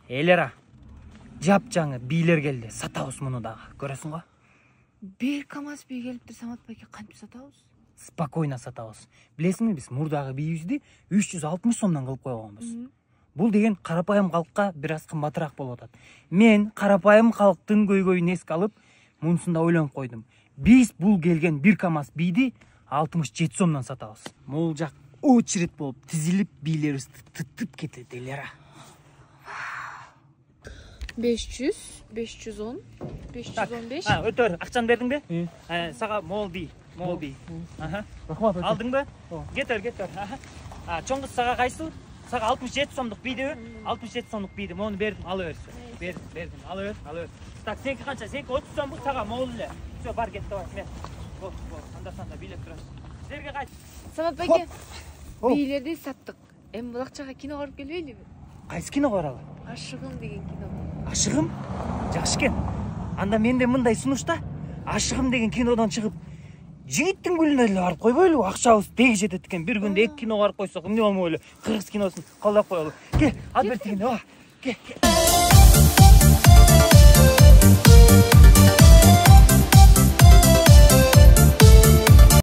Элера, жап-жаңы бийлер келди. Сатабыз муну дагы. Көрөсүң го? Bir kamaz bir gelip de Samat Bay'ga kantip satабыз? Спокойно сатабыз. Билесиңби, биз мурдагы бийибизди 360 сомдон кылып койгонбуз. Бул деген карапайым калкка бир аз кымбатыраак болуп атат. Мен карапайым калктын көйгөйүн эске алып, мунусунда ойлонуп койдум. Биз бул келген bir камаз бийди 67 сомдон сатабыз. Могул жак очередь болуп тизилип бийлерибизди тыттып кетет элера. 500, 510, 515. Өтөр, акчаны бердиңби? Сага могул бий. Рахмат. Алдыңбы? Кетер. Чоң кыз сага кайсы? Сага 67 сомдук бийдиби? 67 сомдук бийди. Мону бердим, ала берсин. Бердим, ала бер. Так, сеники канча? Сеники 30 сомдук, сага могул эле. Всё, бар кет, давай. Мен. Бол. Анда-санда бийлеп турам. Силерге кайт. Samat Bay'ga biylerdi sattık. Em bu akçaga kino korup gelmeyli mi? Кайсы кино баралы? Aşığım деген kino. Ашыгым? Жакшы экен. Анда менде мындай сунушта. Ашыгым деген кинодон чыгып, жигиттин гүлүнө эле барып койбойлу, акчабыз теги жетет экен. Бир күндө 2 кино барып койсок, эмне болмойлу? Кыргыз киносун колдоп коелу. Кел, ал бер тигине, кел.